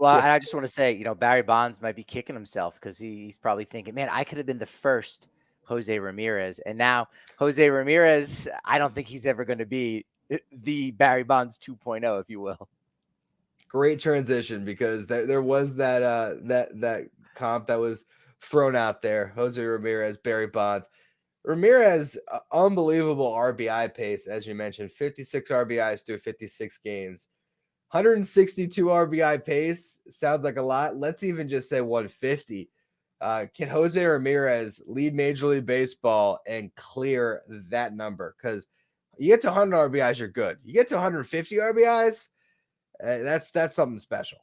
Well, Yeah. and I just want to say, Barry Bonds might be kicking himself because he's probably thinking, man, I could have been the first Jose Ramirez. And now Jose Ramirez, I don't think he's ever going to be the Barry Bonds 2.0, if you will. Great transition because there was that comp that was thrown out there. Jose Ramirez, Barry Bonds. Ramirez, unbelievable RBI pace, as you mentioned, 56 RBIs through 56 games. 162 RBI pace sounds like a lot. Let's even just say 150. Can Jose Ramirez lead Major League Baseball and clear that number? Because you get to 100 RBIs, you're good. You get to 150 RBIs, that's something special.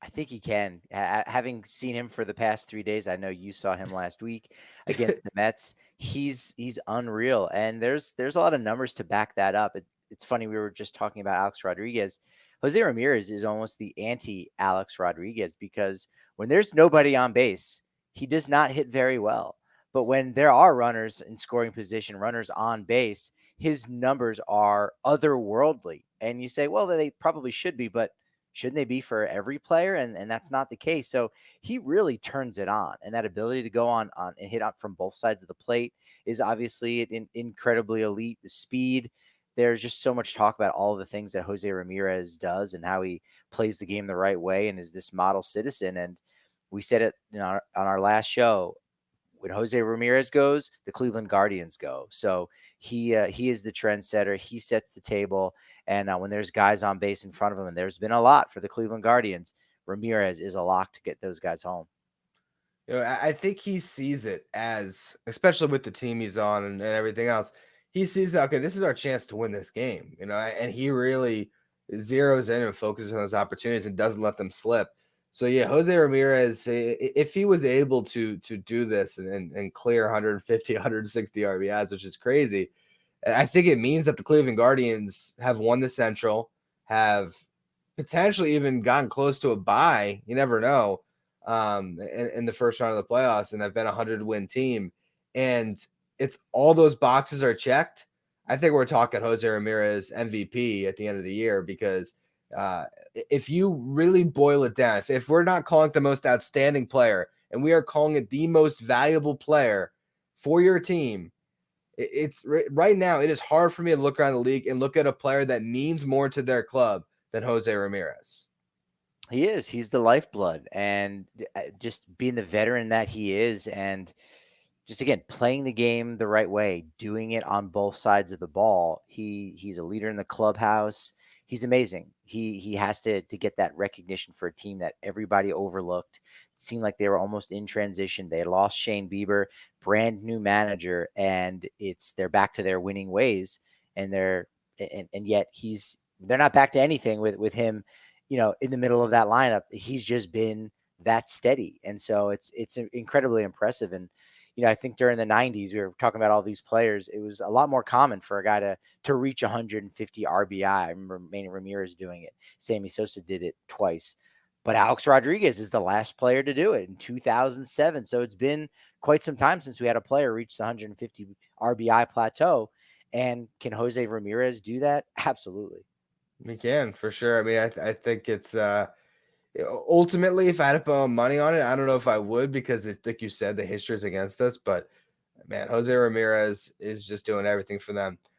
I think he can. Having seen him for the past 3 days, I know you saw him last week against the Mets. He's unreal, and there's a lot of numbers to back that up. It's funny, we were just talking about Alex Rodriguez. Jose Ramirez is almost the anti Alex Rodriguez because when there's nobody on base, he does not hit very well. But when there are runners in scoring position, runners on base, his numbers are otherworldly. And you say, well, they probably should be, but shouldn't they be for every player? And that's not the case. So he really turns it on, and that ability to go on and hit up from both sides of the plate is obviously incredibly elite. The speed. There's just so much talk about all of the things that Jose Ramirez does and how he plays the game the right way and is this model citizen. And we said it on our last show. When Jose Ramirez goes, the Cleveland Guardians go. So he is the trendsetter. He sets the table. And when there's guys on base in front of him, and there's been a lot for the Cleveland Guardians, Ramirez is a lock to get those guys home. I think he sees it as, especially with the team he's on and everything else, he sees that, okay, this is our chance to win this game, and he really zeroes in and focuses on those opportunities and doesn't let them slip. So yeah, Jose Ramirez, if he was able to do this and clear 150, 160 RBIs, which is crazy, I think it means that the Cleveland Guardians have won the Central, have potentially even gotten close to a bye. You never know, in the first round of the playoffs, and have been a 100-win team. And if all those boxes are checked, I think we're talking Jose Ramirez MVP at the end of the year because if you really boil it down, if we're not calling it the most outstanding player and we are calling it the most valuable player for your team, it's right now, it is hard for me to look around the league and look at a player that means more to their club than Jose Ramirez. He is. He's the lifeblood. And just being the veteran that he is, and just again playing the game the right way, doing it on both sides of the ball. He's a leader in the clubhouse. He's amazing. He has to get that recognition for a team that everybody overlooked. It seemed like they were almost in transition. They had lost Shane Bieber, brand new manager, and they're back to their winning ways. And yet they're not back to anything with him, in the middle of that lineup. He's just been that steady, and so it's incredibly impressive. And I think during the 90s, we were talking about all these players. It was a lot more common for a guy to reach 150 RBI. I remember Manny Ramirez doing it. Sammy Sosa did it twice. But Alex Rodriguez is the last player to do it in 2007. So it's been quite some time since we had a player reach the 150 RBI plateau. And can Jose Ramirez do that? Absolutely. We can, for sure. I mean, I think it's ultimately, if I had to put money on it, I don't know if I would because, like you said, the history is against us. But man, Jose Ramirez is just doing everything for them.